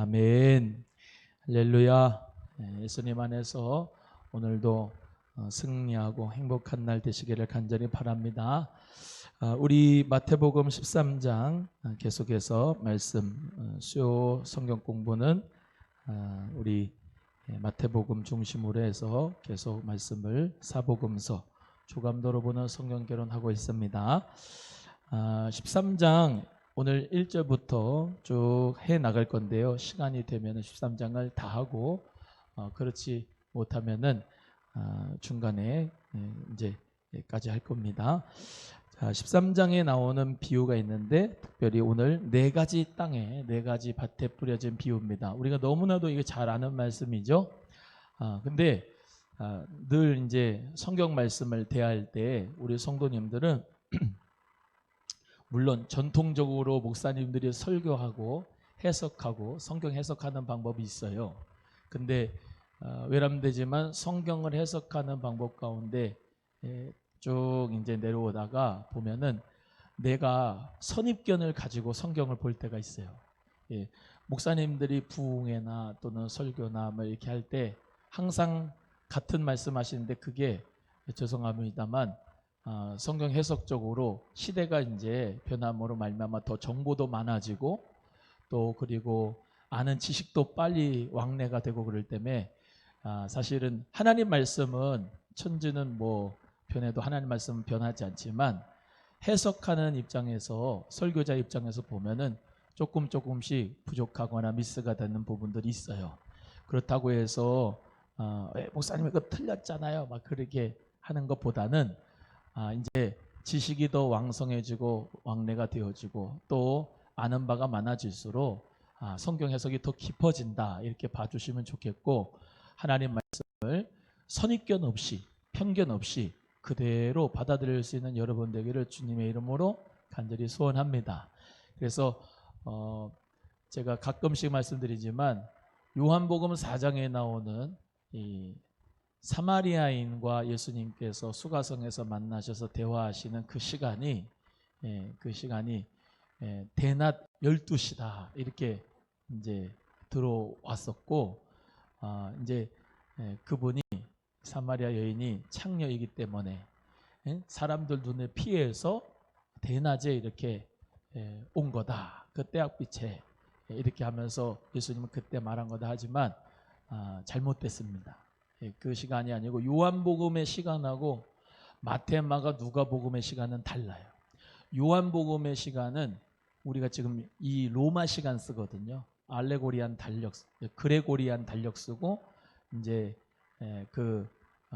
아멘. 할렐루야. 예수님 안에서 오늘도 승리하고 행복한 날 되시기를 간절히 바랍니다. 우리 마태복음 13장 계속해서 말씀 수요 성경 공부는 우리 마태복음 중심으로 해서 계속 말씀을 사복음서 주감도로 보는 성경 개론하고 있습니다. 13장 오늘 1절부터 쭉 해 나갈 건데요. 시간이 되면 13장을 다 하고 그렇지 못하면은 중간에 이제까지 할 겁니다. 자, 13장에 나오는 비유가 있는데 특별히 오늘 네 가지 땅에 네 가지 밭에 뿌려진 비유입니다. 우리가 너무나도 이게 잘 아는 말씀이죠. 근데 늘 이제 성경 말씀을 대할 때 우리 성도님들은 물론 전통적으로 목사님들이 설교하고 해석하고 성경 해석하는 방법이 있어요. 근데 외람되지만 성경을 해석하는 방법 가운데 쭉 이제 내려오다가 보면은 내가 선입견을 가지고 성경을 볼 때가 있어요. 목사님들이 부흥회나 또는 설교나 뭐 이렇게 할 때 항상 같은 말씀하시는데 그게 죄송합니다만 성경 해석적으로 시대가 이제 변함으로 말미암아 더 정보도 많아지고 또 그리고 아는 지식도 빨리 왕래가 되고 그럴 때문에 사실은 하나님 말씀은 천지는 뭐 변해도 하나님 말씀은 변하지 않지만 해석하는 입장에서 설교자 입장에서 보면은 조금씩 부족하거나 미스가 되는 부분들이 있어요. 그렇다고 해서 목사님 이거 틀렸잖아요 막 그렇게 하는 것보다는 이제 지식이 더 왕성해지고 왕래가 되어지고 또 아는 바가 많아질수록 성경 해석이 더 깊어진다 이렇게 봐주시면 좋겠고 하나님 말씀을 선입견 없이 편견 없이 그대로 받아들일 수 있는 여러분 되기를 주님의 이름으로 간절히 소원합니다. 그래서 제가 가끔씩 말씀드리지만 요한복음 4장에 나오는 이 사마리아인과 예수님께서 수가성에서 만나셔서 대화하시는 그 시간이 대낮 12시다 이렇게 이제 들어왔었고 이제 그분이 사마리아 여인이 창녀이기 때문에 사람들 눈에 피해서 대낮에 이렇게 온 거다. 그 때학빛에 이렇게 하면서 예수님은 그때 말한 거다 하지만 잘못됐습니다. 그 시간이 아니고 요한복음의 시간하고 마태, 마가, 누가복음의 시간은 달라요. 요한복음의 시간은 우리가 지금 이 로마 시간 쓰거든요. 알레고리안 달력, 그레고리안 달력 쓰고 이제 그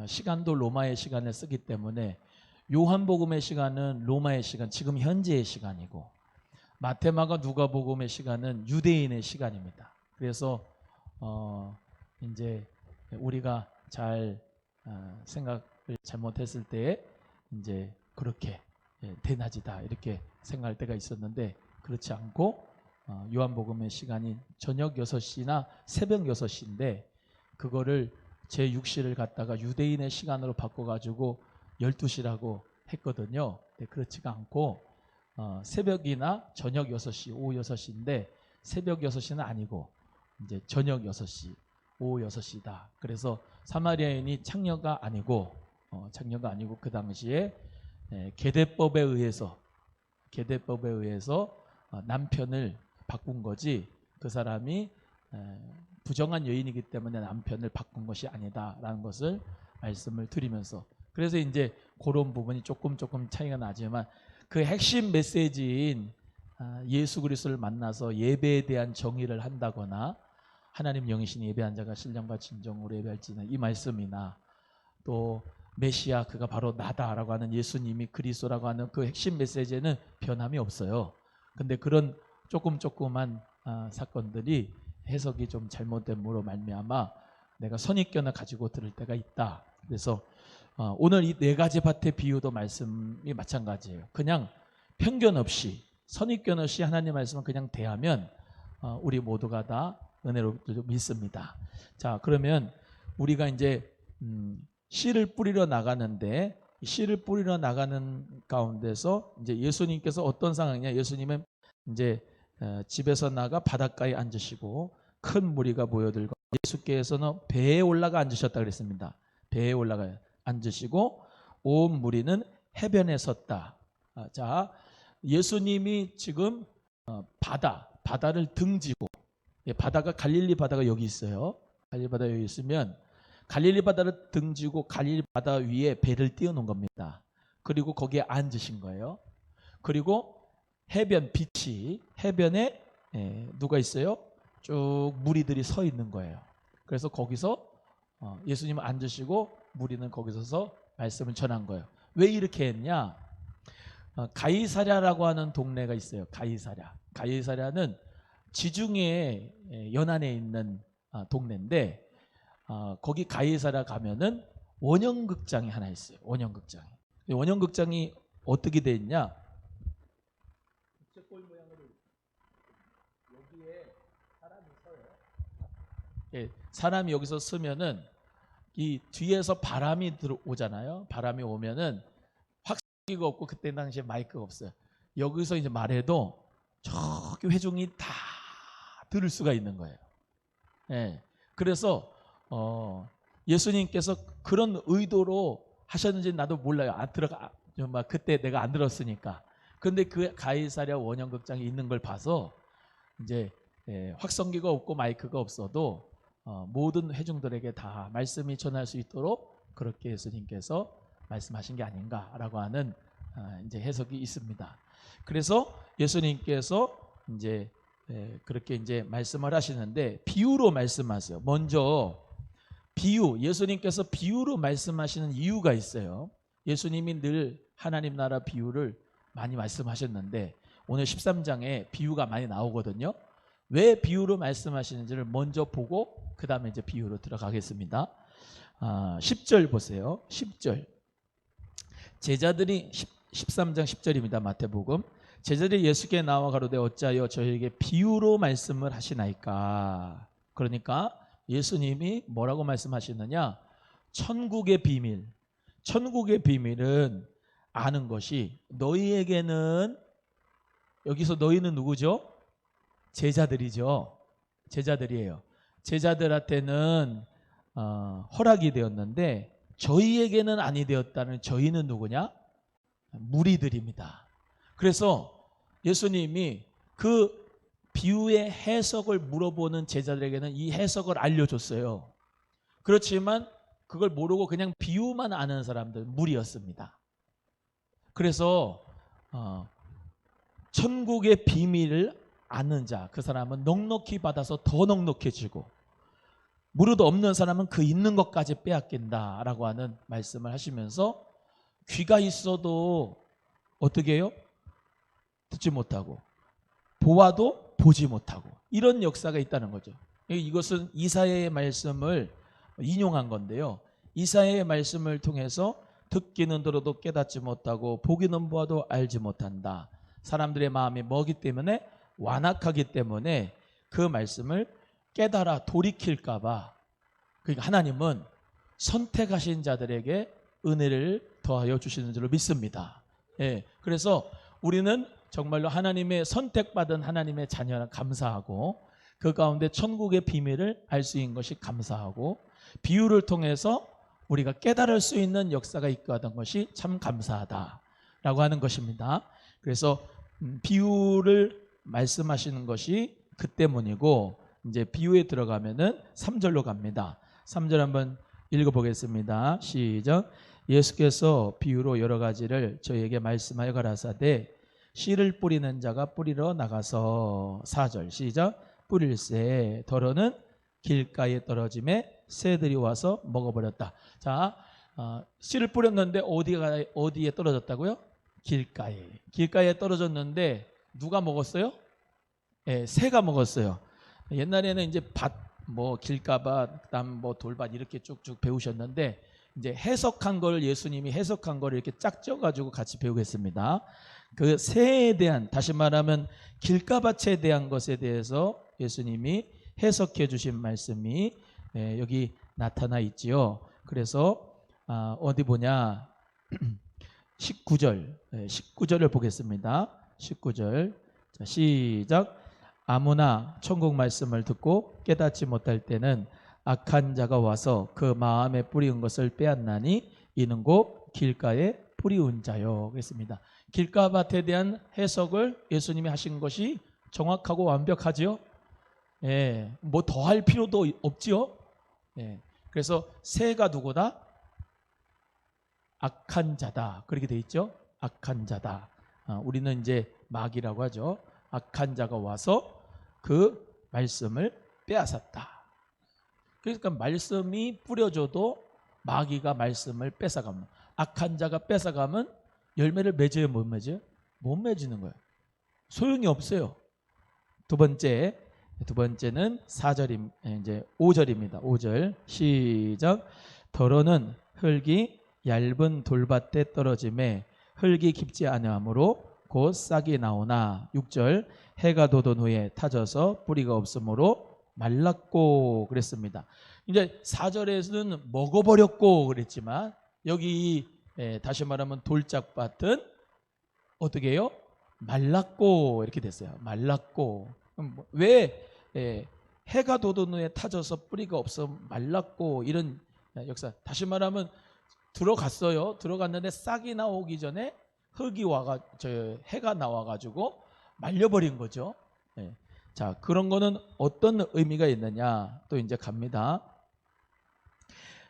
시간도 로마의 시간을 쓰기 때문에 요한복음의 시간은 로마의 시간, 지금 현재의 시간이고 마태, 마가, 누가복음의 시간은 유대인의 시간입니다. 그래서 이제 우리가 잘 생각을 잘못했을 때 이제 그렇게 대낮이다 이렇게 생각할 때가 있었는데 그렇지 않고 요한복음의 시간이 저녁 6시나 새벽 6시인데 그거를 제6시를 갖다가 유대인의 시간으로 바꿔가지고 12시라고 했거든요. 그렇지가 않고 새벽이나 저녁 6시, 오후 6시인데 새벽 6시는 아니고 이제 저녁 6시, 오후 6시다. 그래서 사마리아인이 창녀가 아니고 그 당시에 계대법에 의해서 남편을 바꾼 거지 그 사람이 부정한 여인이기 때문에 남편을 바꾼 것이 아니다라는 것을 말씀을 드리면서 그래서 이제 그런 부분이 조금 차이가 나지만 그 핵심 메시지인 예수 그리스도를 만나서 예배에 대한 정의를 한다거나 하나님 영이신 예배한 자가 신령과 진정으로 예배할지는 이 말씀이나 또 메시아 그가 바로 나다라고 하는 예수님이 그리스도라고 하는 그 핵심 메시지에는 변함이 없어요. 근데 그런 조그만 사건들이 해석이 좀 잘못됨으로 말미암아 내가 선입견을 가지고 들을 때가 있다. 그래서 오늘 이 네 가지 밭의 비유도 말씀이 마찬가지예요. 그냥 편견 없이 선입견 없이 하나님 말씀을 그냥 대하면 우리 모두가 다 은혜로 믿습니다. 자, 그러면 우리가 이제 씨를 뿌리러 나가는데 씨를 뿌리러 나가는 가운데서 이제 예수님께서 어떤 상황이냐? 예수님은 이제 집에서 나가 바닷가에 앉으시고 큰 무리가 모여들고 예수께서는 배에 올라가 앉으셨다 그랬습니다. 배에 올라가 앉으시고 온 무리는 해변에 섰다. 자, 예수님이 지금 바다를 등지고, 바다가 갈릴리 바다가 여기 있어요. 갈릴리 바다 여기 있으면 갈릴리 바다를 등지고 갈릴리 바다 위에 배를 띄워놓은 겁니다. 그리고 거기에 앉으신 거예요. 그리고 해변 빛이 해변에 누가 있어요? 쭉 무리들이 서 있는 거예요. 그래서 거기서 예수님은 앉으시고 무리는 거기서 서서 말씀을 전한 거예요. 왜 이렇게 했냐? 가이사랴라고 하는 동네가 있어요. 가이사랴는 지중해 연안에 있는 동네인데 거기 가이사랴 가면은 원형극장이 하나 있어요. 원형극장이 어떻게 돼 있냐? 국제골 모양으로 여기에 사람이 서요. 사람이 여기서 서면은 이 뒤에서 바람이 들어오잖아요. 바람이 오면은 확성기가 없고 그때 당시에 마이크가 없어요. 여기서 이제 말해도 저기 회중이 다 들을 수가 있는 거예요. 그래서 예수님께서 그런 의도로 하셨는지 나도 몰라요. 그때 내가 안 들었으니까. 그런데 그 가이사랴 원형극장이 있는 걸 봐서 이제 확성기가 없고 마이크가 없어도 모든 회중들에게 다 말씀이 전할 수 있도록 그렇게 예수님께서 말씀하신 게 아닌가라고 하는 이제 해석이 있습니다. 그래서 예수님께서 이제 그렇게 이제 말씀을 하시는데 비유로 말씀하세요. 먼저 예수님께서 비유로 말씀하시는 이유가 있어요. 예수님이 늘 하나님 나라 비유를 많이 말씀하셨는데 오늘 13장에 비유가 많이 나오거든요. 왜 비유로 말씀하시는지를 먼저 보고 그 다음에 이제 비유로 들어가겠습니다. 10절 보세요. 10절. 제자들이 13장 10절입니다. 마태복음. 제자들이 예수께 나와 가로되 어찌하여 저희에게 비유로 말씀을 하시나이까. 그러니까 예수님이 뭐라고 말씀하시느냐? 천국의 비밀은 아는 것이 너희에게는, 여기서 너희는 누구죠? 제자들이죠. 제자들이에요. 제자들한테는 허락이 되었는데 저희에게는 아니 되었다는, 저희는 누구냐? 무리들입니다. 그래서 예수님이 그 비유의 해석을 물어보는 제자들에게는 이 해석을 알려줬어요. 그렇지만 그걸 모르고 그냥 비유만 아는 사람들, 무리였습니다. 그래서 천국의 비밀을 아는 자, 그 사람은 넉넉히 받아서 더 넉넉해지고 무릇 없는 사람은 그 있는 것까지 빼앗긴다라고 하는 말씀을 하시면서 귀가 있어도 어떻게 해요? 듣지 못하고 보아도 보지 못하고 이런 역사가 있다는 거죠. 이것은 이사야의 말씀을 인용한 건데요. 이사야의 말씀을 통해서 듣기는 들어도 깨닫지 못하고 보기는 보아도 알지 못한다. 사람들의 마음이 뭐기 때문에? 완악하기 때문에 그 말씀을 깨달아 돌이킬까 봐. 그러니까 하나님은 선택하신 자들에게 은혜를 더하여 주시는 줄로 믿습니다. 그래서 우리는 정말로 하나님의 선택받은 하나님의 자녀라 감사하고 그 가운데 천국의 비밀을 알 수 있는 것이 감사하고 비유를 통해서 우리가 깨달을 수 있는 역사가 있고 하던 것이 참 감사하다라고 하는 것입니다. 그래서 비유를 말씀하시는 것이 그 때문이고 이제 비유에 들어가면은 3절로 갑니다. 3절 한번 읽어보겠습니다. 시작. 예수께서 비유로 여러 가지를 저희에게 말씀하여 가라사대 씨를 뿌리는 자가 뿌리러 나가서 4절 시작. 뿌릴새 더러는 길가에 떨어짐에 새들이 와서 먹어버렸다. 자, 씨를 뿌렸는데 어디에 떨어졌다고요? 길가에 떨어졌는데 누가 먹었어요? 새가 먹었어요. 옛날에는 이제 길가밭, 그다음 돌밭 이렇게 쭉쭉 배우셨는데 이제 해석한 걸 예수님이 해석한 걸 이렇게 짝져가지고 같이 배우겠습니다. 그 새에 대한, 다시 말하면 길가밭에 대한 것에 대해서 예수님이 해석해 주신 말씀이 여기 나타나 있지요. 그래서 어디 보냐 19절을 보겠습니다. 19절 자, 시작. 아무나 천국 말씀을 듣고 깨닫지 못할 때는 악한 자가 와서 그 마음에 뿌리운 것을 빼앗나니 이는 곧 길가에 뿌리운 자요. 그랬습니다. 길가밭에 대한 해석을 예수님이 하신 것이 정확하고 완벽하지요. 예, 뭐 더 할 필요도 없지요. 예, 그래서 새가 누구다? 악한 자다. 그렇게 돼 있죠. 악한 자다. 우리는 이제 마귀라고 하죠. 악한 자가 와서 그 말씀을 빼앗았다. 그러니까 말씀이 뿌려져도 마귀가 말씀을 뺏어가면, 악한 자가 뺏어가면 열매를 맺어요, 못 맺어요? 못 맺는 거예요. 소용이 없어요. 두 번째는 4절임, 이제 5절입니다. 5절 시작. 더러는 흙이 얇은 돌밭에 떨어짐에 흙이 깊지 아니하므로 곧 싹이 나오나. 6절 해가 돋은 후에 타져서 뿌리가 없으므로 말랐고 그랬습니다. 이제 4절에서는 먹어버렸고 그랬지만 여기 다시 말하면 돌짝밭은 어떻게 해요? 말랐고 이렇게 됐어요. 말랐고. 왜 해가 돋은 후에 타져서 뿌리가 없어 말랐고 이런 역사. 다시 말하면 들어갔어요. 들어갔는데 싹이 나오기 전에 흙이 해가 나와가지고 말려버린 거죠. 자, 그런 거는 어떤 의미가 있느냐? 또 이제 갑니다.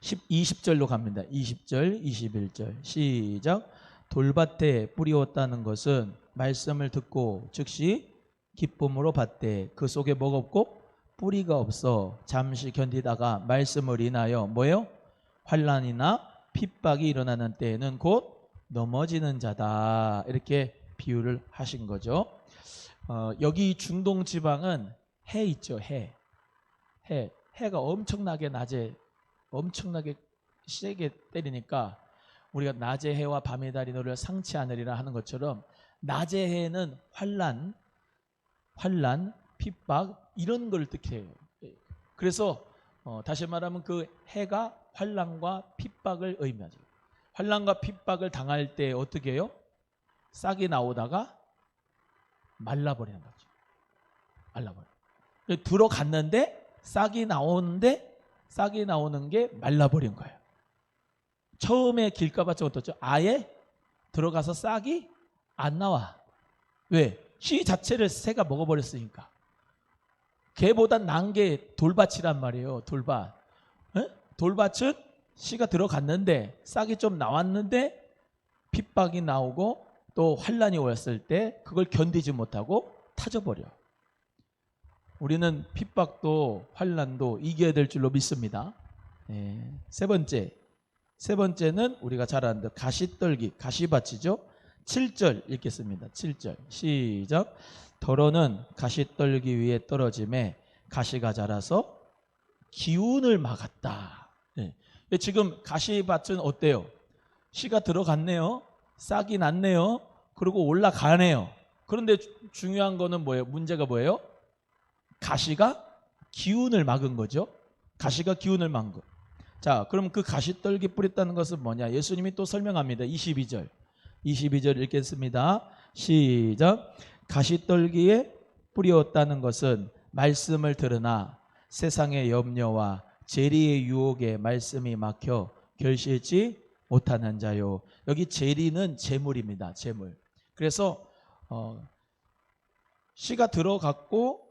20절로 갑니다. 20절, 21절 시작. 돌밭에 뿌리었다는 것은 말씀을 듣고 즉시 기쁨으로 받되 그 속에 뭐가 없고 뿌리가 없어 잠시 견디다가 말씀을 인하여 뭐예요? 환난이나 핍박이 일어나는 때에는 곧 넘어지는 자다. 이렇게 비유를 하신 거죠. 여기 중동 지방은 해 있죠. 해가 엄청나게 낮에 엄청나게 세게 때리니까 우리가 낮의 해와 밤의 달이 너를 상치 않으리라 하는 것처럼 낮의 해는 환난, 핍박 이런 걸 뜻해요. 그래서 다시 말하면 그 해가 환난과 핍박을 의미하죠. 환난과 핍박을 당할 때 어떻게 해요? 싹이 나오다가 말라버리는 거죠. 말라버려. 들어갔는데 싹이 나오는 게 말라버린 거예요. 처음에 길가밭은 어떻죠? 아예 들어가서 싹이 안 나와. 왜? 씨 자체를 새가 먹어버렸으니까. 걔보다 난 게 돌밭이란 말이에요. 돌밭. 돌밭은 씨가 들어갔는데 싹이 좀 나왔는데 핍박이 나오고 또 환난이 왔을 때 그걸 견디지 못하고 타져버려. 우리는 핍박도 환난도 이겨야 될 줄로 믿습니다. 세 번째는 우리가 잘 아는 가시떨기, 가시밭이죠. 7절 읽겠습니다. 7절 시작. 더러는 가시떨기 위에 떨어짐에 가시가 자라서 기운을 막았다. 지금 가시밭은 어때요? 씨가 들어갔네요. 싹이 났네요. 그리고 올라가네요. 그런데 중요한 거는 뭐예요? 문제가 뭐예요? 가시가 기운을 막은 거죠. 가시가 기운을 막은 거. 자, 그럼 그 가시떨기 뿌렸다는 것은 뭐냐? 예수님이 또 설명합니다. 22절 읽겠습니다. 시작. 가시떨기에 뿌렸다는 것은 말씀을 들으나 세상의 염려와 재리의 유혹에 말씀이 막혀 결실치 못하는 자요. 여기 재리는 재물입니다. 재물. 그래서 씨가 들어갔고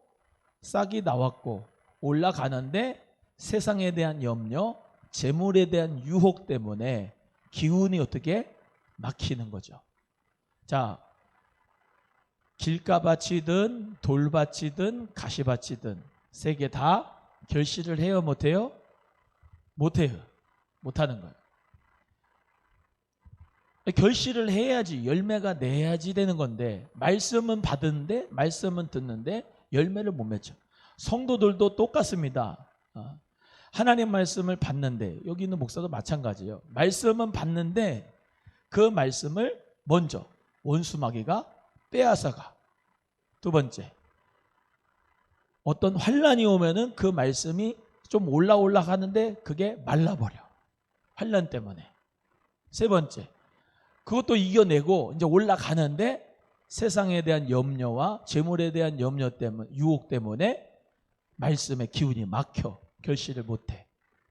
싹이 나왔고 올라가는데 세상에 대한 염려, 재물에 대한 유혹 때문에 기운이 어떻게 막히는 거죠. 자, 길가밭이든 돌밭이든 가시밭이든 세 개 다 결실을 해요, 못해요? 못해요. 못하는 거예요. 결실을 해야지, 열매가 내야지 되는 건데 말씀은 받는데, 말씀은 듣는데 열매를 못 맺죠. 성도들도 똑같습니다. 하나님 말씀을 받는데, 여기 있는 목사도 마찬가지예요. 말씀은 받는데 그 말씀을 먼저 원수마귀가 빼앗아가. 두 번째, 어떤 환난이 오면은 그 말씀이 좀 올라가는데 그게 말라버려. 환난 때문에. 세 번째, 그것도 이겨내고 이제 올라가는데 세상에 대한 염려와 재물에 대한 염려 때문에, 유혹 때문에 말씀의 기운이 막혀 결실을 못해.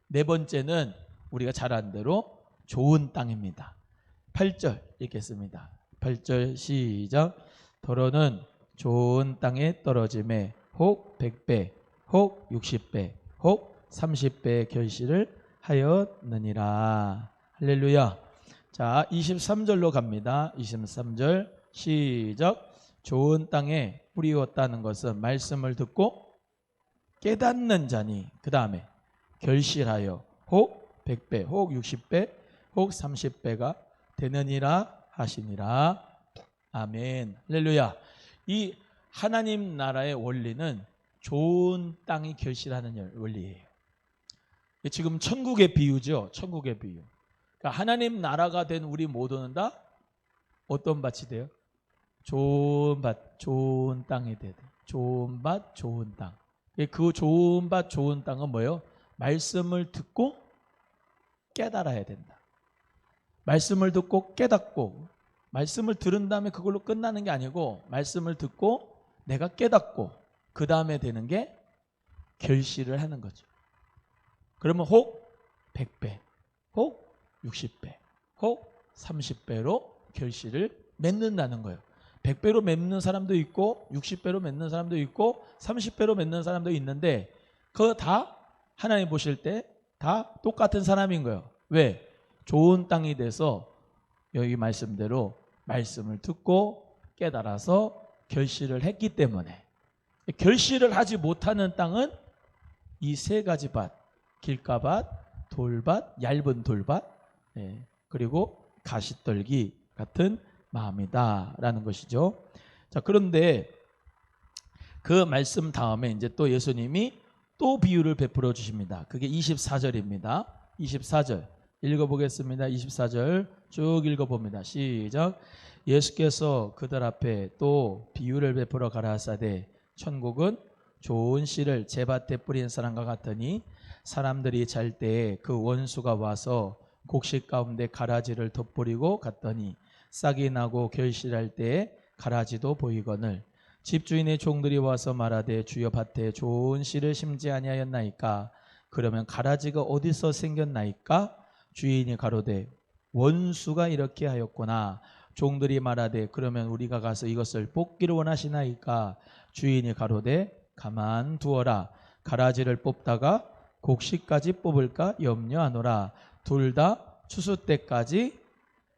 네 번째는 우리가 잘 아는 대로 좋은 땅입니다. 8절 읽겠습니다. 8절 시작. 더러는 좋은 땅에 떨어짐에 혹 100배, 혹 60배, 혹 30배의 결실을 하였느니라. 할렐루야. 자, 23절로 갑니다. 23절 시작. 좋은 땅에 뿌리었다는 것은 말씀을 듣고 깨닫는 자니 그 다음에 결실하여 혹 100배, 혹 60배, 혹 30배가 되느니라 하시니라. 아멘. 할렐루야. 이 하나님 나라의 원리는 좋은 땅이 결실하는 원리예요. 지금 천국의 비유죠. 천국의 비유. 그러니까 하나님 나라가 된 우리 모두는 다 어떤 밭이 돼요? 좋은 밭, 좋은 땅이 돼야 돼. 좋은 밭, 좋은 땅. 그 좋은 밭, 좋은 땅은 뭐예요? 말씀을 듣고 깨달아야 된다. 말씀을 듣고 깨닫고, 말씀을 들은 다음에 그걸로 끝나는 게 아니고 말씀을 듣고 내가 깨닫고 그 다음에 되는 게 결실을 하는 거죠. 그러면 혹 100배, 혹 60배, 혹 30배로 결실을 맺는다는 거예요. 100배로 맺는 사람도 있고 60배로 맺는 사람도 있고 30배로 맺는 사람도 있는데 그거 다 하나님 보실 때 다 똑같은 사람인 거예요. 왜? 좋은 땅이 돼서 여기 말씀대로 말씀을 듣고 깨달아서 결실을 했기 때문에. 결실을 하지 못하는 땅은 이 세 가지 밭, 길가밭, 돌밭, 얇은 돌밭, 그리고 가시떨기 같은 마음이다라는 것이죠. 자, 그런데 그 말씀 다음에 이제 또 예수님이 또 비유를 베풀어 주십니다. 그게 24절입니다. 24절 읽어보겠습니다. 24절 쭉 읽어봅니다. 시작. 예수께서 그들 앞에 또 비유를 베풀어 가라사대 천국은 좋은 씨를 제밭에 뿌린 사람과 같으니 사람들이 잘 때에 그 원수가 와서 곡식 가운데 가라지를 덧뿌리고 갔더니 싹이 나고 결실할 때에 가라지도 보이거늘 집주인의 종들이 와서 말하되 주여 밭에 좋은 씨를 심지 아니하였나이까? 그러면 가라지가 어디서 생겼나이까? 주인이 가로되 원수가 이렇게 하였구나. 종들이 말하되 그러면 우리가 가서 이것을 뽑기를 원하시나이까? 주인이 가로되 가만 두어라. 가라지를 뽑다가 곡식까지 뽑을까 염려하노라. 둘 다 추수 때까지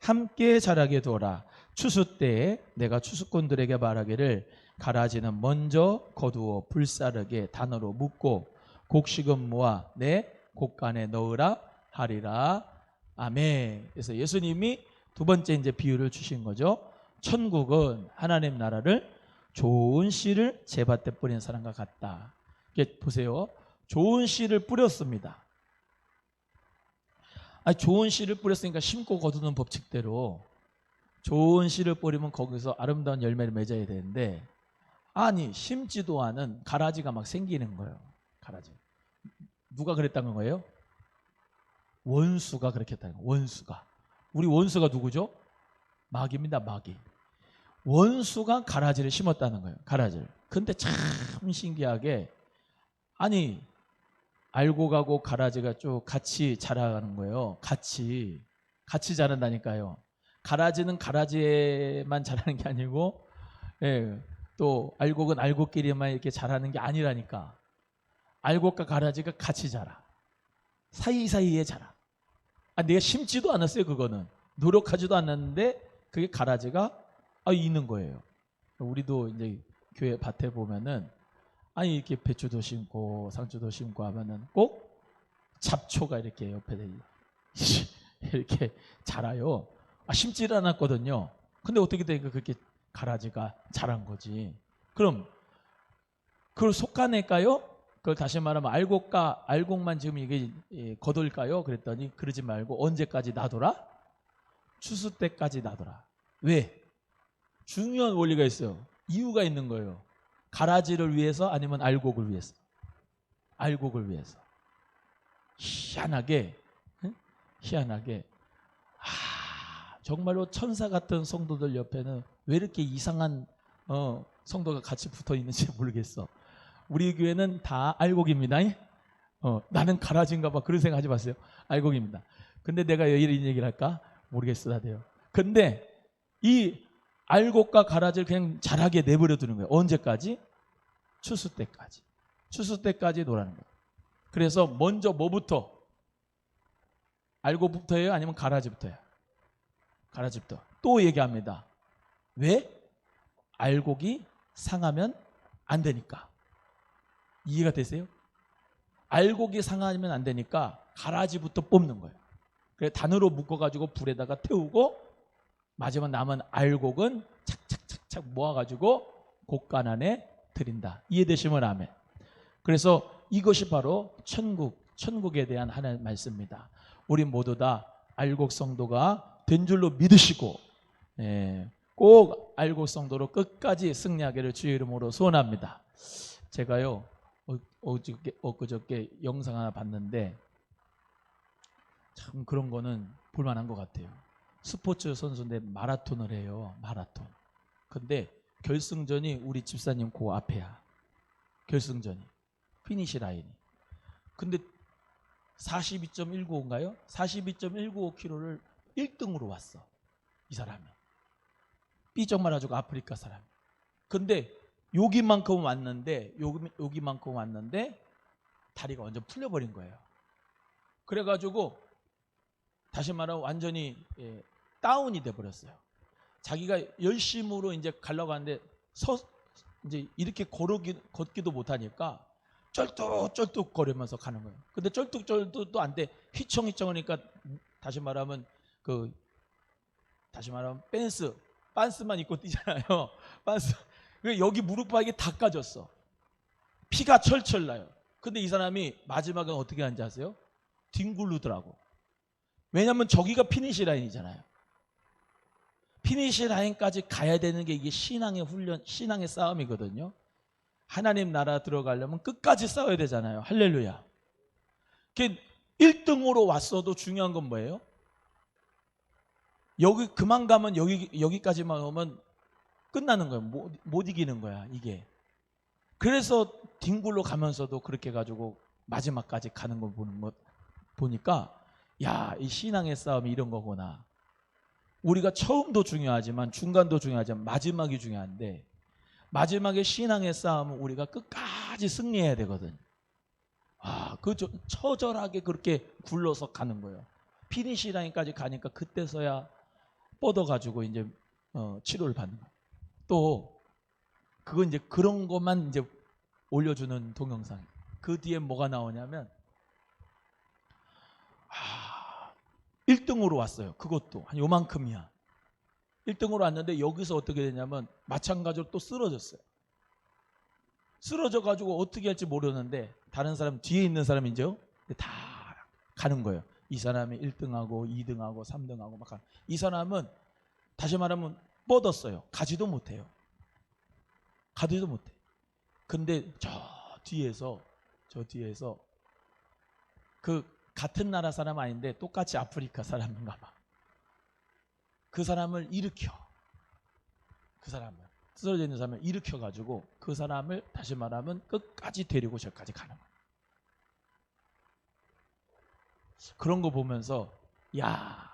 함께 자라게 두어라. 추수 때에 내가 추수꾼들에게 말하기를 가라지는 먼저 거두어 불사르게 단으로 묶고 곡식은 모아 내 곡간에 넣으라 하리라. 아멘. 그래서 예수님이 두 번째 이제 비유를 주신 거죠. 천국은 하나님 나라를 좋은 씨를 제밭에 뿌린 사람과 같다. 이게 보세요. 좋은 씨를 뿌렸습니다. 좋은 씨를 뿌렸으니까 심고 거두는 법칙대로 좋은 씨를 뿌리면 거기서 아름다운 열매를 맺어야 되는데 아니 심지도 않은 가라지가 막 생기는 거예요. 가라지. 누가 그랬다는 거예요? 원수가 그렇게 했다는 거예요. 원수가. 우리 원수가 누구죠? 마귀입니다. 마귀. 원수가 가라지를 심었다는 거예요. 가라지를. 근데 참 신기하게 아니 알고 가고 가라지가 쭉 같이 자라가는 거예요. 같이 자란다니까요. 가라지는 가라지에만 자라는 게 아니고 또 알곡은 알곡끼리만 이렇게 자라는 게 아니라니까. 알곡과 가라지가 같이 자라. 사이사이에 자라. 내가 심지도 않았어요. 그거는 노력하지도 않았는데 그게 가라지가 있는 거예요. 우리도 이제 교회 밭에 보면은 이렇게 배추도 심고 상추도 심고 하면은 꼭 잡초가 이렇게 옆에 이렇게 자라요. 심지를 않았거든요. 근데 어떻게 되니까 그렇게 가라지가 자란 거지. 그럼 그걸 속아낼까요? 그걸 다시 말하면 알곡만 지금 이게 거둘까요? 그랬더니 그러지 말고 언제까지 놔둬라? 추수 때까지 놔둬라. 왜? 중요한 원리가 있어요. 이유가 있는 거예요. 가라지를 위해서 아니면 알곡을 위해서? 알곡을 위해서. 희한하게 정말로 천사 같은 성도들 옆에는 왜 이렇게 이상한 성도가 같이 붙어 있는지 모르겠어. 우리 교회는 다 알곡입니다. 나는 가라지인가 봐. 그런 생각하지 마세요. 알곡입니다. 근데 내가 왜 이런 얘기를 할까? 모르겠어, 다돼요. 근데 이 알곡과 가라지를 그냥 자라게 내버려 두는 거예요. 언제까지? 추수 때까지. 추수 때까지 노라는 거예요. 그래서 먼저 뭐부터? 알곡부터예요? 아니면 가라지부터예요? 가라지부터. 또 얘기합니다. 왜? 알곡이 상하면 안 되니까. 이해가 되세요? 알곡이 상하면 안 되니까 가라지부터 뽑는 거예요. 그래서 단으로 묶어가지고 불에다가 태우고 마지막 남은 알곡은 착착착착 모아가지고 곡간 안에 들인다. 이해되시면 아멘. 그래서 이것이 바로 천국에 대한 하나님의 말씀입니다. 우리 모두 다 알곡 성도가 된 줄로 믿으시고 꼭 알곡 성도로 끝까지 승리하기를 주의 이름으로 소원합니다. 제가요 엊그저께 영상 하나 봤는데 참 그런 거는 볼만한 것 같아요. 스포츠 선수인데 마라톤을 해요. 마라톤. 근데 결승전이 우리 집사님 그 앞에야. 결승전이. 피니시 라인이. 근데 42.195인가요? 42.195km를 1등으로 왔어. 이 사람이. 삐쩍 말아주고 아프리카 사람. 근데 여기만큼 왔는데 여기만큼 왔는데 다리가 완전 풀려버린 거예요. 그래가지고 다시 말하면 완전히 다운이 돼버렸어요. 자기가 열심으로 이제 가려고 하는데 이제 이렇게 걷기도 못하니까 쩔뚝쩔뚝 거리면서 가는 거예요. 근데 쩔뚝쩔뚝도 안 돼. 휘청휘청하니까 다시 말하면 빤스만 입고 뛰잖아요. 빤스. 여기 무릎팍이 다 까졌어. 피가 철철 나요. 근데 이 사람이 마지막에 어떻게 하는지 아세요? 뒹굴르더라고. 왜냐하면 저기가 피니시 라인이잖아요. 피니시 라인까지 가야 되는 게 이게 신앙의 훈련, 신앙의 싸움이거든요. 하나님 나라 들어가려면 끝까지 싸워야 되잖아요. 할렐루야. 1등으로 왔어도 중요한 건 뭐예요? 여기 그만 가면 여기까지만 오면 끝나는 거예요. 못 이기는 거야 이게. 그래서 뒹굴러 가면서도 그렇게 가지고 마지막까지 가는 거 보니까 야, 이 신앙의 싸움이 이런 거구나. 우리가 처음도 중요하지만 중간도 중요하지만 마지막이 중요한데 마지막에 신앙의 싸움은 우리가 끝까지 승리해야 되거든. 처절하게 그렇게 굴러서 가는 거예요. 피니시 라인까지 가니까 그때서야 뻗어가지고 이제 치료를 받는 거예요. 또 그건 이제 그런 것만 이제 올려주는 동영상. 그 뒤에 뭐가 나오냐면 1등으로 왔어요. 그것도 한 요만큼이야. 1등으로 왔는데 여기서 어떻게 되냐면 마찬가지로 또 쓰러졌어요. 쓰러져가지고 어떻게 할지 모르는데 다른 사람 뒤에 있는 사람이죠. 다 가는 거예요. 이 사람이 1등하고 2등하고 3등하고 막 가는. 이 사람은 다시 말하면 뻗었어요. 가지도 못해요. 가지도 못해. 근데 저 뒤에서 그 같은 나라 사람 아닌데 똑같이 아프리카 사람인가 봐. 그 사람을 일으켜. 그 사람을 쓰러져 있는 사람을 일으켜 가지고 그 사람을 다시 말하면 끝까지 데리고 저까지 가는 거예요. 그런 거 보면서 야,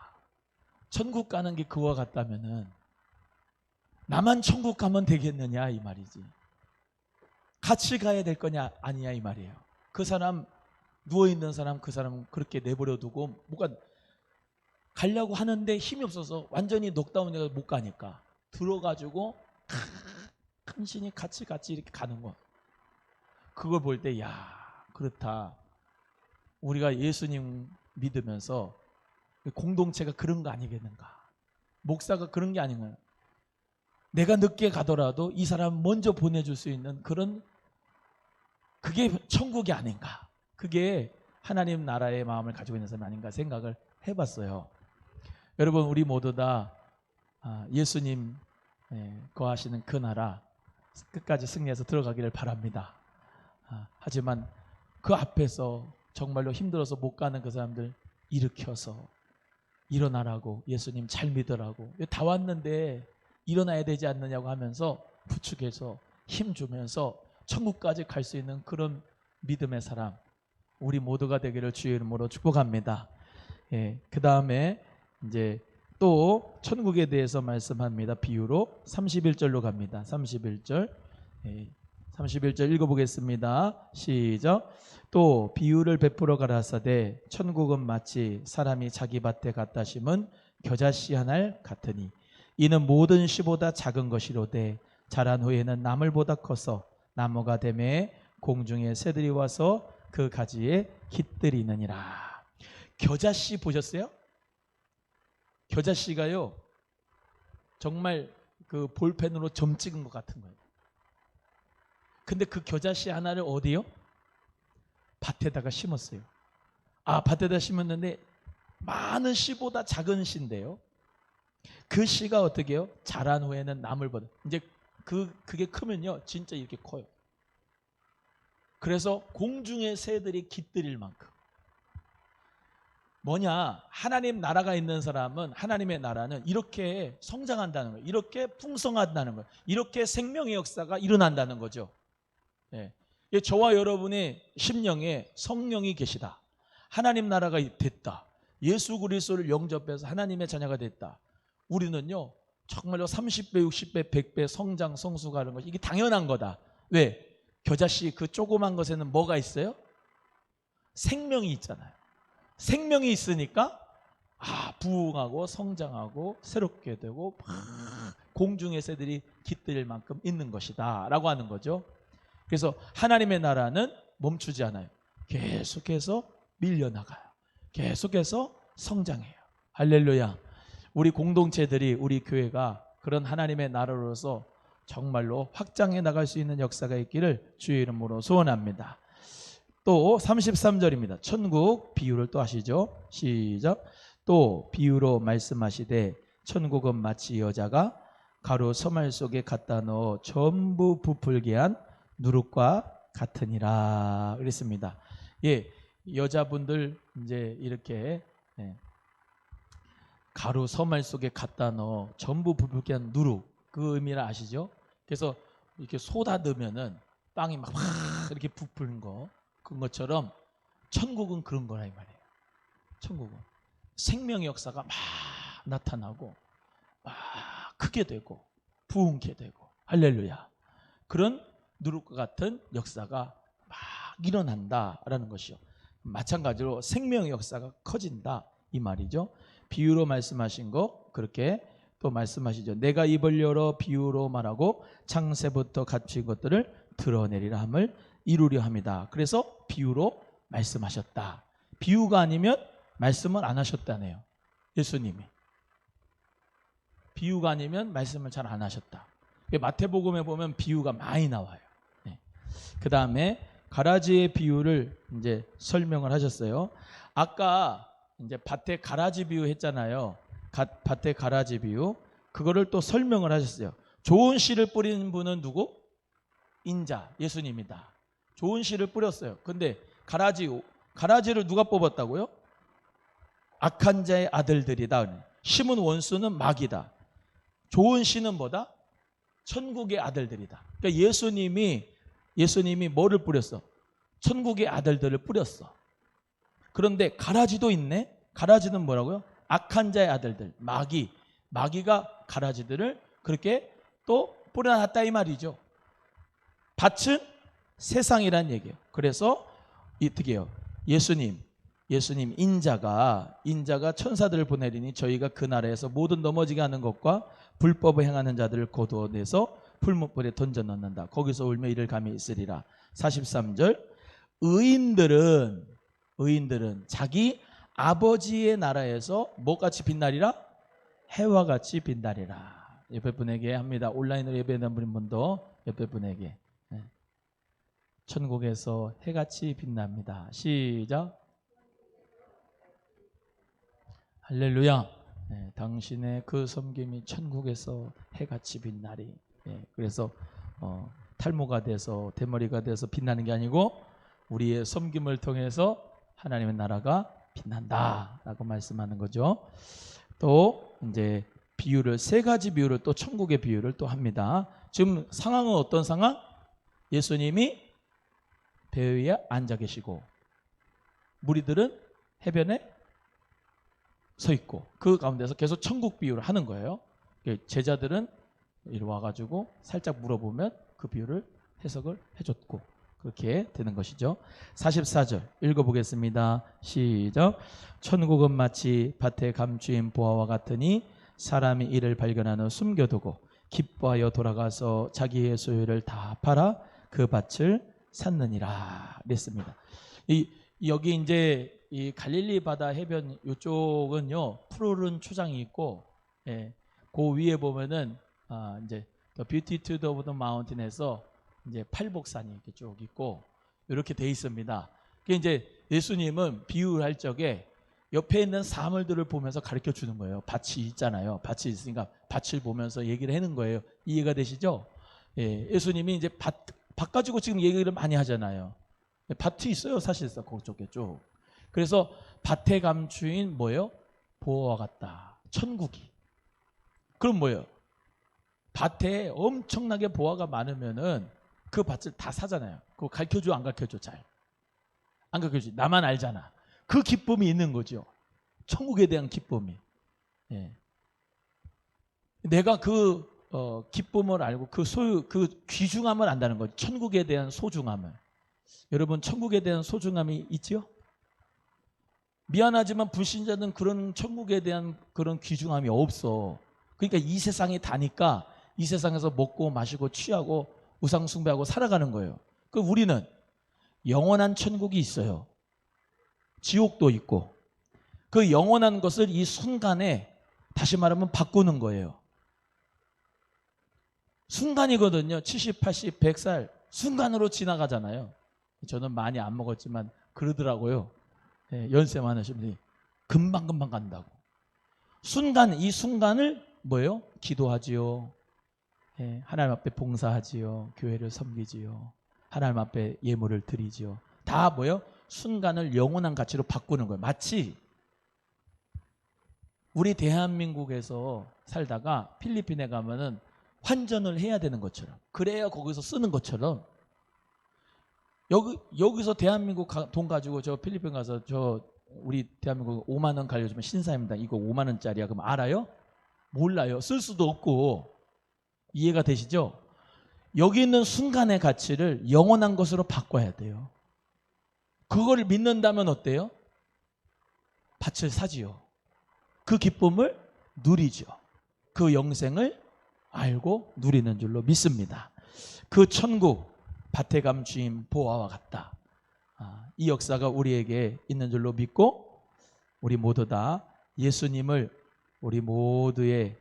천국 가는 게 그와 같다면은 나만 천국 가면 되겠느냐 이 말이지. 같이 가야 될 거냐 아니냐 이 말이에요. 그 사람 누워있는 사람 그 사람 그렇게 내버려 두고 뭐가 가려고 하는데 힘이 없어서 완전히 넉다운해서 못 가니까 들어가지고 간신히 같이 이렇게 가는 거. 그걸 볼 때 야, 그렇다. 우리가 예수님 믿으면서 공동체가 그런 거 아니겠는가. 목사가 그런 게 아닌가요. 내가 늦게 가더라도 이 사람 먼저 보내줄 수 있는 그런, 그게 천국이 아닌가. 그게 하나님 나라의 마음을 가지고 있는 사람이 아닌가 생각을 해봤어요. 여러분, 우리 모두 다 예수님 거하시는 그 나라 끝까지 승리해서 들어가기를 바랍니다. 하지만 그 앞에서 정말로 힘들어서 못 가는 그 사람들 일으켜서 일어나라고, 예수님 잘 믿으라고, 다 왔는데 일어나야 되지 않느냐고 하면서 부축해서 힘주면서 천국까지 갈 수 있는 그런 믿음의 사람 우리 모두가 되기를 주의 이름으로 축복합니다. 예, 그 다음에 이제 또 천국에 대해서 말씀합니다. 비유로 31절로 갑니다. 31절. 예, 31절 읽어보겠습니다. 시작. 또 비유를 베풀어 가라사대 천국은 마치 사람이 자기 밭에 갖다 심은 겨자씨 한 알 같으니 이는 모든 씨보다 작은 것이로되 자란 후에는 나물보다 커서 나무가 되매 공중의 새들이 와서 그 가지에 깃들이느니라. 겨자씨 보셨어요? 겨자씨가요 정말 그 볼펜으로 점 찍은 것 같은 거예요. 근데 그 겨자씨 하나를 어디요? 밭에다가 심었어요. 밭에다 심었는데 많은 씨보다 작은 씨인데요. 그 씨가 어떻게 해요? 자란 후에는 나물보다 이제 그게 크면요 진짜 이렇게 커요. 그래서 공중의 새들이 깃들일 만큼. 뭐냐, 하나님 나라가 있는 사람은, 하나님의 나라는 이렇게 성장한다는 거예요. 이렇게 풍성하다는 거예요. 이렇게 생명의 역사가 일어난다는 거죠. 예. 저와 여러분의 심령에 성령이 계시다. 하나님 나라가 됐다. 예수 그리스도를 영접해서 하나님의 자녀가 됐다. 우리는요 정말로 30배, 60배, 100배 성장, 성수가 하는 것이 이게 당연한 거다. 왜? 겨자씨 그 조그만 것에는 뭐가 있어요? 생명이 있잖아요. 생명이 있으니까 부흥하고 성장하고 새롭게 되고 공중의 새들이 깃들 만큼 있는 것이다 라고 하는 거죠. 그래서 하나님의 나라는 멈추지 않아요. 계속해서 밀려나가요. 계속해서 성장해요. 할렐루야. 우리 공동체들이, 우리 교회가 그런 하나님의 나라로서 정말로 확장해 나갈 수 있는 역사가 있기를 주의 이름으로 소원합니다. 또 33절입니다. 천국 비유를 또 하시죠. 시작. 또 비유로 말씀하시되 천국은 마치 여자가 가루 서말 속에 갖다 넣어 전부 부풀게 한 누룩과 같으니라 그랬습니다. 예, 여자분들 이제 이렇게 가루 서말 속에 갖다 넣어 전부 부풀게 한 누룩, 그 의미를 아시죠? 그래서 이렇게 쏟아 넣으면은 빵이 막 이렇게 부풀는 거, 그런 것처럼 천국은 그런 거라 이 말이에요. 천국은 생명의 역사가 막 나타나고 막 크게 되고 부흥케 되고, 할렐루야. 그런 누룩과 같은 역사가 막 일어난다라는 것이요. 마찬가지로 생명의 역사가 커진다 이 말이죠. 비유로 말씀하신 거 그렇게 또 말씀하시죠. 내가 입을 열어 비유로 말하고 창세부터 갖춘 것들을 드러내리라 함을 이루려 합니다. 그래서 비유로 말씀하셨다. 비유가 아니면 말씀을 안 하셨다네요. 예수님이 비유가 아니면 말씀을 잘 안 하셨다. 마태복음에 보면 비유가 많이 나와요. 그 다음에 가라지의 비유를 이제 설명을 하셨어요. 아까 이제 밭에 가라지 비유 했잖아요. 밭에 가라지 비유, 그거를 또 설명을 하셨어요. 좋은 씨를 뿌리는 분은 누구? 인자, 예수님이다. 좋은 씨를 뿌렸어요. 근데 가라지를 누가 뽑았다고요? 악한 자의 아들들이다. 심은 원수는 마귀다. 좋은 씨는 뭐다? 천국의 아들들이다. 그러니까 예수님이 뭐를 뿌렸어? 천국의 아들들을 뿌렸어. 그런데 가라지도 있네. 가라지는 뭐라고요? 악한 자의 아들들, 마귀가 가라지들을 그렇게 또 뿌려놨다 이 말이죠. 밭은 세상이란 얘기예요. 그래서 어떻게 해요? 예수님 인자가 천사들을 보내리니 저희가 그 나라에서 모든 넘어지게 하는 것과 불법을 행하는 자들을 거두어내서 풀무불에 던져 넣는다. 거기서 울며 이를 감이 있으리라. 43절. 의인들은 자기 아버지의 나라에서 뭐같이 빛나리라? 해와 같이 빛나리라. 옆에 분에게 합니다. 온라인으로 예배하는 분도 옆에 분에게 천국에서 해같이 빛납니다. 시작. 할렐루야. 당신의 그 섬김이 천국에서 해같이 빛나리. 그래서 탈모가 돼서 대머리가 돼서 빛나는 게 아니고 우리의 섬김을 통해서 하나님의 나라가 빛난다라고 말씀하는 거죠. 또 이제 비유를 세 가지 비유를 또 천국의 비유를 또 합니다. 지금 상황은 어떤 상황? 예수님이 배 위에 앉아 계시고 무리들은 해변에 서 있고 그 가운데서 계속 천국 비유를 하는 거예요. 제자들은 이리 와가지고 살짝 물어보면 그 비유를 해석을 해줬고 그렇게 되는 것이죠. 44절 읽어보겠습니다. 시작. 천국은 마치 밭에 감추인 보화와 같으니 사람이 이를 발견한 후 숨겨두고 기뻐하여 돌아가서 자기의 소유를 다 팔아 그 밭을 샀느니라 그랬습니다. 여기 이제 이 갈릴리 바다 해변 이쪽은요 푸르른 초장이 있고, 예, 그 위에 보면은 이제 The Beauty of the Mountain에서 이제 팔복산이 이렇게 쭉 있고 이렇게 돼 있습니다. 그 이제 예수님은 비유할 적에 옆에 있는 사물들을 보면서 가르쳐 주는 거예요. 밭이 있잖아요. 밭이 있으니까 밭을 보면서 얘기를 하는 거예요. 이해가 되시죠? 예, 예수님이 이제 밭 가지고 지금 얘기를 많이 하잖아요. 밭이 있어요, 사실상 그쪽에 쭉. 그래서 밭에 감추인 뭐예요? 보화와 같다. 천국이. 그럼 뭐예요? 밭에 엄청나게 보화가 많으면은 그 밭을 다 사잖아요. 그거 가르쳐줘, 안 가르쳐줘? 잘 안 가르쳐줘. 나만 알잖아. 그 기쁨이 있는 거죠. 천국에 대한 기쁨이. 예. 내가 그 기쁨을 알고 그 소유, 그 귀중함을 안다는 거죠. 천국에 대한 소중함을. 여러분, 천국에 대한 소중함이 있지요? 미안하지만 불신자는 그런 천국에 대한 그런 귀중함이 없어. 그러니까 이 세상에 다니까 이 세상에서 먹고 마시고 취하고 우상 숭배하고 살아가는 거예요. 그 우리는 영원한 천국이 있어요. 지옥도 있고 그 영원한 것을 이 순간에 다시 말하면 바꾸는 거예요. 순간이거든요. 70, 80, 100살 순간으로 지나가잖아요. 저는 많이 안 먹었지만 그러더라고요. 예, 연세 많으신 분이 금방금방 간다고. 순간, 이 순간을 뭐예요? 기도하지요. 예, 하나님 앞에 봉사하지요. 교회를 섬기지요. 하나님 앞에 예물을 드리지요. 다 뭐예요? 순간을 영원한 가치로 바꾸는 거예요. 마치 우리 대한민국에서 살다가 필리핀에 가면은 환전을 해야 되는 것처럼, 그래야 거기서 쓰는 것처럼, 여기서 대한민국 돈 가지고 저 필리핀 가서 저 우리 대한민국 5만 원 갈려주면 신사입니다. 이거 5만 원짜리야. 그럼 알아요? 몰라요. 쓸 수도 없고. 이해가 되시죠? 여기 있는 순간의 가치를 영원한 것으로 바꿔야 돼요. 그걸 믿는다면 어때요? 밭을 사지요. 그 기쁨을 누리죠. 그 영생을 알고 누리는 줄로 믿습니다. 그 천국, 밭에 감추인 보화와 같다. 이 역사가 우리에게 있는 줄로 믿고 우리 모두 다 예수님을 우리 모두의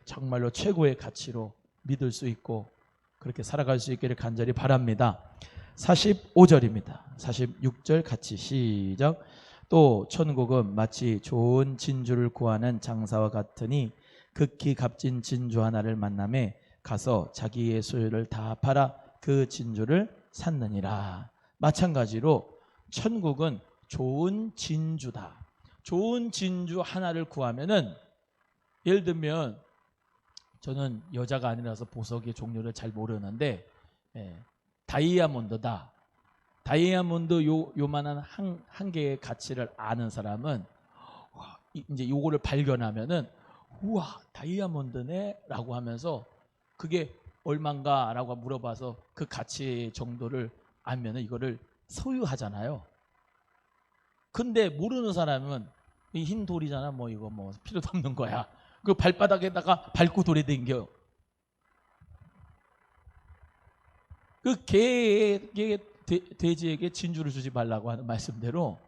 정말로 최고의 가치로 믿을 수 있고 그렇게 살아갈 수 있기를 간절히 바랍니다. 45절입니다. 46절 같이 시작. 또 천국은 마치 좋은 진주를 구하는 장사와 같으니 극히 값진 진주 하나를 만남에 가서 자기의 소유를 다 팔아 그 진주를 샀느니라. 마찬가지로 천국은 좋은 진주다. 좋은 진주 하나를 구하면은, 예를 들면 저는 여자가 아니라서 보석의 종류를 잘 모르는데 다이아몬드다. 다이아몬드 요만한 한 개의 가치를 아는 사람은 이제 요거를 발견하면은 우와, 다이아몬드네 라고 하면서 그게 얼만가 라고 물어봐서 그 가치 정도를 알면은 이거를 소유하잖아요. 근데 모르는 사람은 이 흰 돌이잖아, 뭐 이거 뭐 필요도 없는 거야. 그 발바닥에다가 밟고 돌아다녀. 그 돼지에게 진주를 주지 말라고 하는 말씀대로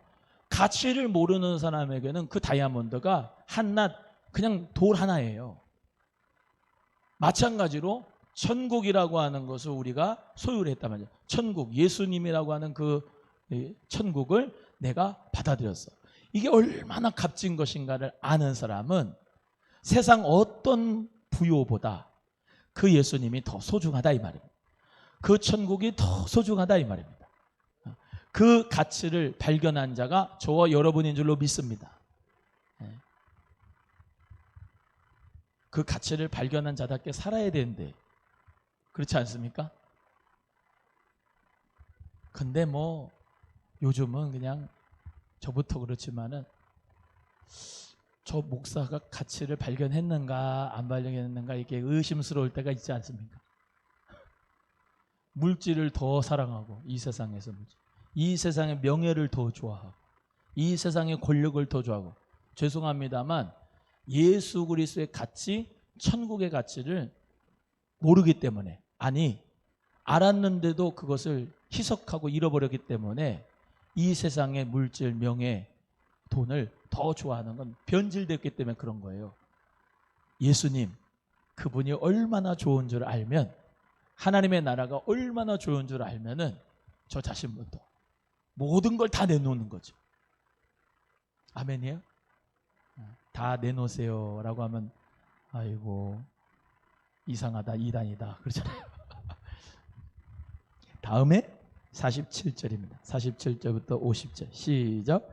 가치를 모르는 사람에게는 그 다이아몬드가 한낱 그냥 돌 하나예요. 마찬가지로 천국이라고 하는 것을 우리가 소유를 했단 말이에요. 천국, 예수님이라고 하는 그 천국을 내가 받아들였어. 이게 얼마나 값진 것인가를 아는 사람은 세상 어떤 부요보다 그 예수님이 더 소중하다 이 말입니다. 그 천국이 더 소중하다 이 말입니다. 그 가치를 발견한 자가 저와 여러분인 줄로 믿습니다. 그 가치를 발견한 자답게 살아야 되는데 그렇지 않습니까? 근데 뭐 요즘은 그냥 저부터 그렇지만은 저 목사가 가치를 발견했는가 안 발견했는가 이게 의심스러울 때가 있지 않습니까? 물질을 더 사랑하고 이 세상에서 이 세상의 명예를 더 좋아하고 이 세상의 권력을 더 좋아하고 죄송합니다만 예수 그리스도의 가치, 천국의 가치를 모르기 때문에 아니 알았는데도 그것을 희석하고 잃어버렸기 때문에 이 세상의 물질, 명예, 돈을 더 좋아하는 건 변질됐기 때문에 그런 거예요. 예수님, 그분이 얼마나 좋은 줄 알면 하나님의 나라가 얼마나 좋은 줄 알면은 저 자신부터 모든 걸 다 내놓는 거죠. 아멘이에요? 다 내놓으세요 라고 하면 아이고 이상하다 이단이다 그러잖아요. 다음에 47절입니다. 47절부터 50절 시작.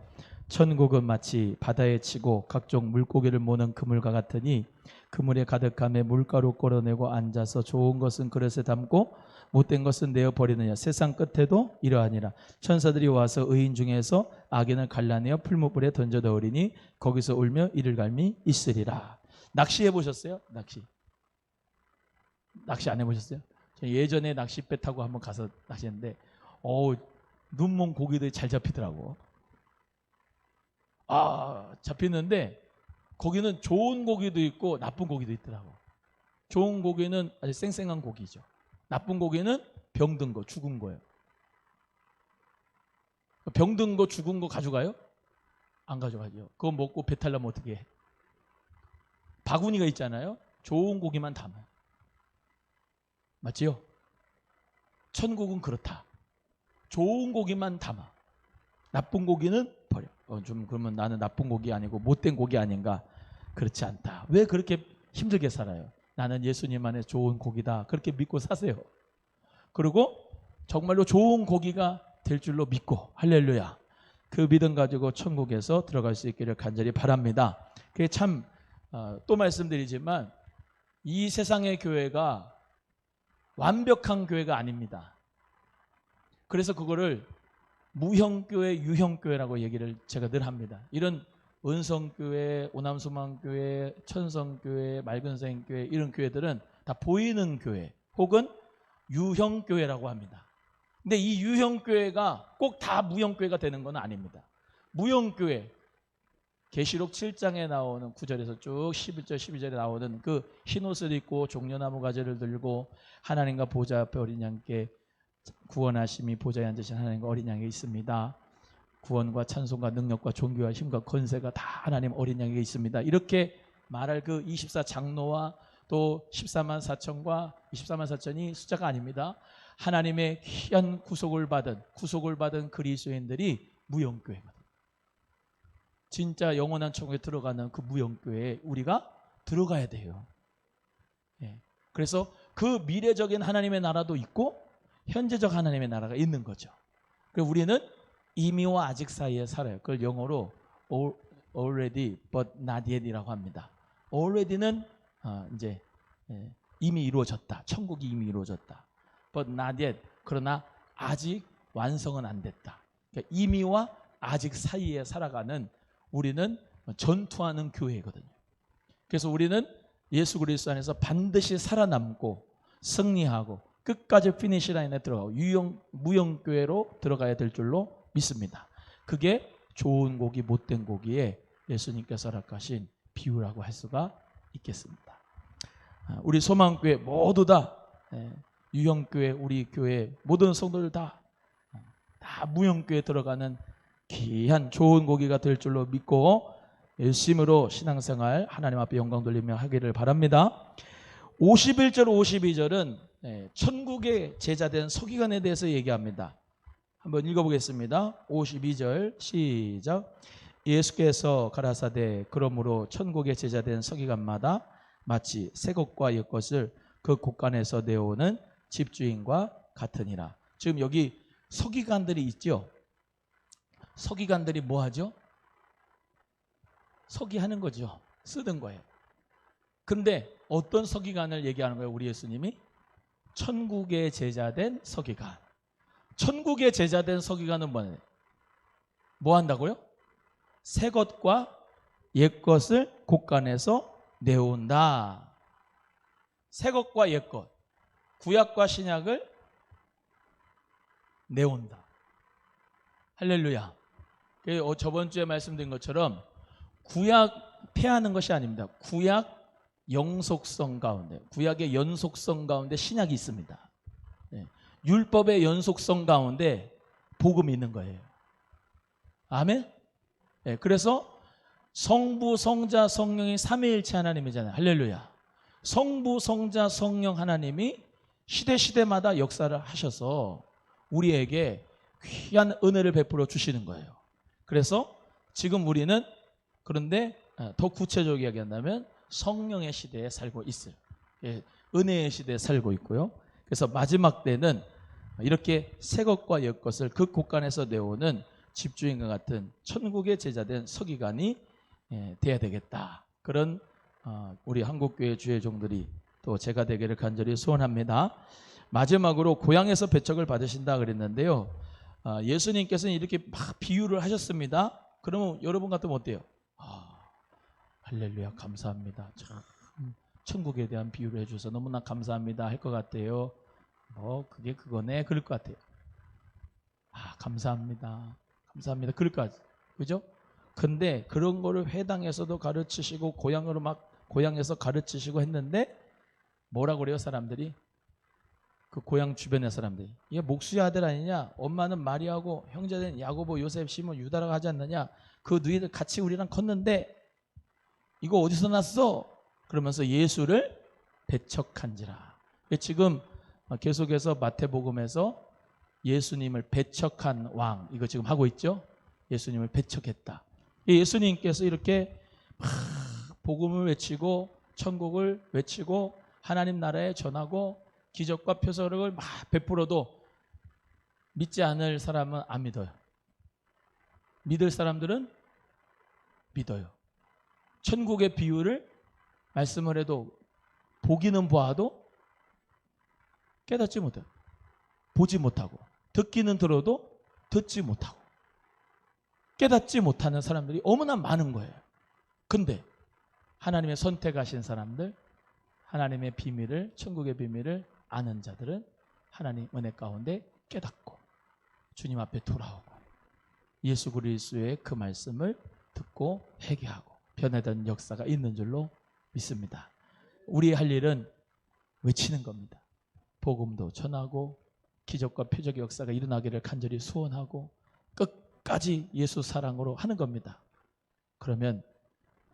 천국은 마치 바다에 치고 각종 물고기를 모는 그물과 같으니 그물에 가득함에 물가로 끌어내고 앉아서 좋은 것은 그릇에 담고 못된 것은 내어버리느냐. 세상 끝에도 이러하니라. 천사들이 와서 의인 중에서 악인을 갈라내어 풀무불에 던져 넣으리니 거기서 울며 이를 갈미 있으리라. 낚시해 보셨어요? 낚시 안 해보셨어요? 예전에 낚싯배 타고 한번 가서 낚시했는데 눈먼 고기들이 잘 잡히더라고. 잡히는데 거기는 좋은 고기도 있고 나쁜 고기도 있더라고. 좋은 고기는 아주 쌩쌩한 고기죠. 나쁜 고기는 병든 거, 죽은 거예요. 병든 거, 죽은 거 가져가요? 안 가져가죠. 그거 먹고 배탈 나면 어떻게 해? 바구니가 있잖아요. 좋은 고기만 담아요. 맞지요? 천국은 그렇다. 좋은 고기만 담아. 나쁜 고기는 버려. 좀 그러면 나는 나쁜 고기 아니고 못된 고기 아닌가? 그렇지 않다. 왜 그렇게 힘들게 살아요? 나는 예수님 안에 좋은 고기다. 그렇게 믿고 사세요. 그리고 정말로 좋은 고기가 될 줄로 믿고 할렐루야. 그 믿음 가지고 천국에서 들어갈 수 있기를 간절히 바랍니다. 그게 참 또 말씀드리지만 이 세상의 교회가 완벽한 교회가 아닙니다. 그래서 그거를 무형교회, 유형교회라고 얘기를 제가 늘 합니다. 이런 은성교회, 오남소망교회, 천성교회, 맑은생교회 이런 교회들은 다 보이는 교회 혹은 유형교회라고 합니다. 근데 이 유형교회가 꼭 다 무형교회가 되는 건 아닙니다. 무형교회, 계시록 7장에 나오는 9절에서 쭉 11절, 12절에 나오는 그 흰옷을 입고 종려나무 가지를 들고 하나님과 보좌 앞에 어린 양께 구원하심이 보좌에 앉으신 하나님과 어린 양에 있습니다. 구원과 찬송과 능력과 존귀와 힘과 권세가 다 하나님 어린 양에게 있습니다. 이렇게 말할 그 24장로와 또 14만 4천과 24만 4천이 숫자가 아닙니다. 하나님의 귀한 구속을 받은 그리스도인들이 무형교회거든요. 진짜 영원한 천국에 들어가는 그 무형교회에 우리가 들어가야 돼요. 그래서 그 미래적인 하나님의 나라도 있고 현재적 하나님의 나라가 있는 거죠. 그래서 우리는 이미와 아직 사이에 살아요. 그걸 영어로 already but not yet이라고 합니다. already는 이제 이미 이루어졌다. 천국이 이미 이루어졌다. but not yet 그러나 아직 완성은 안 됐다. 그러니까 이미와 아직 사이에 살아가는 우리는 전투하는 교회거든요. 그래서 우리는 예수 그리스도 안에서 반드시 살아남고 승리하고 끝까지 피니시 라인에 들어가고 무형교회로 들어가야 될 줄로 믿습니다. 그게 좋은 고기 못된 고기에 예수님께서 허락하신 비유라고 할 수가 있겠습니다. 우리 소망교회 모두 다 유형교회 우리 교회 모든 성도들 다 무형교회에 들어가는 귀한 좋은 고기가 될 줄로 믿고 열심으로 신앙생활 하나님 앞에 영광 돌리며 하기를 바랍니다. 51절 52절은 천국의 제자된 서기관에 대해서 얘기합니다. 한번 읽어보겠습니다. 52절 시작. 예수께서 가라사대 그러므로 천국의 제자된 서기관마다 마치 새 것과 옛 것을 그 곳간에서 내오는 집주인과 같으니라. 지금 여기 서기관들이 있죠. 서기관들이 뭐 하죠? 서기하는 거죠. 쓰던 거예요. 근데 어떤 서기관을 얘기하는 거예요? 우리 예수님이 천국의 제자된 서기관. 천국의 제자된 서기관은 뭐냐? 뭐 한다고요? 새 것과 옛 것을 곳간에서 내온다. 새 것과 옛 것, 구약과 신약을 내온다. 할렐루야. 저번 주에 말씀드린 것처럼 구약 폐하는 것이 아닙니다. 구약 영속성 가운데, 구약의 연속성 가운데 신약이 있습니다. 율법의 연속성 가운데 복음이 있는 거예요. 아멘? 그래서 성부, 성자, 성령이 삼위일체 하나님이잖아요. 할렐루야. 성부, 성자, 성령 하나님이 시대마다 역사를 하셔서 우리에게 귀한 은혜를 베풀어 주시는 거예요. 그래서 지금 우리는 그런데 더 구체적이게 얘기한다면 성령의 시대에 살고 있어요. 은혜의 시대에 살고 있고요. 그래서 마지막 때는 이렇게 새 것과 옛 것을 그 곳간에서 내오는 집주인과 같은 천국의 제자된 서기관이 돼야 되겠다. 그런 우리 한국교회 주의 종들이 또 제가 되기를 간절히 소원합니다. 마지막으로 고향에서 배척을 받으신다 그랬는데요. 예수님께서는 이렇게 막 비유를 하셨습니다. 그러면 여러분 같으면 어때요? 할렐루야, 감사합니다. 참 천국에 대한 비유를 해줘서 너무나 감사합니다 할 것 같아요. 그게 그거네 그럴 것 같아요. 감사합니다 그럴 것 같아요. 그죠? 근데 그런 거를 회당에서도 가르치시고 고향에서 가르치시고 했는데 뭐라고 그래요? 사람들이, 그 고향 주변의 사람들이, 얘 목수의 아들 아니냐? 엄마는 마리아고 형제는 야고보, 요셉, 시몬, 유다라고 하지 않느냐? 그 너희들 같이 우리랑 컸는데 이거 어디서 났어? 그러면서 예수를 배척한지라. 지금 계속해서 마태복음에서 예수님을 배척한 왕, 이거 지금 하고 있죠? 예수님을 배척했다. 예수님께서 이렇게 막 복음을 외치고 천국을 외치고 하나님 나라에 전하고 기적과 표적을 막 베풀어도 믿지 않을 사람은 안 믿어요. 믿을 사람들은 믿어요. 천국의 비유를 말씀을 해도 보기는 보아도 깨닫지 못해요. 보지 못하고, 듣기는 들어도 듣지 못하고, 깨닫지 못하는 사람들이 너무나 많은 거예요. 근데 하나님의 선택하신 사람들, 하나님의 비밀을, 천국의 비밀을 아는 자들은 하나님 은혜 가운데 깨닫고 주님 앞에 돌아오고 예수 그리스도의 그 말씀을 듣고 회개하고 변화된 역사가 있는 줄로 믿습니다. 우리 할 일은 외치는 겁니다. 복음도 전하고 기적과 표적의 역사가 일어나기를 간절히 소원하고 끝까지 예수 사랑으로 하는 겁니다. 그러면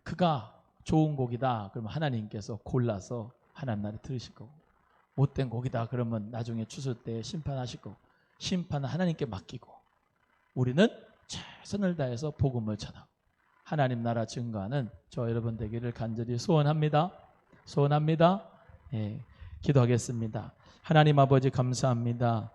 그가 좋은 곡이다 그러면 하나님께서 골라서 하나님 나라에 들으실 거고, 못된 곡이다 그러면 나중에 추수 때 심판하실 거고, 심판은 하나님께 맡기고 우리는 최선을 다해서 복음을 전하고 하나님 나라 증거하는 저 여러분 되기를 간절히 소원합니다. 기도하겠습니다. 하나님 아버지 감사합니다.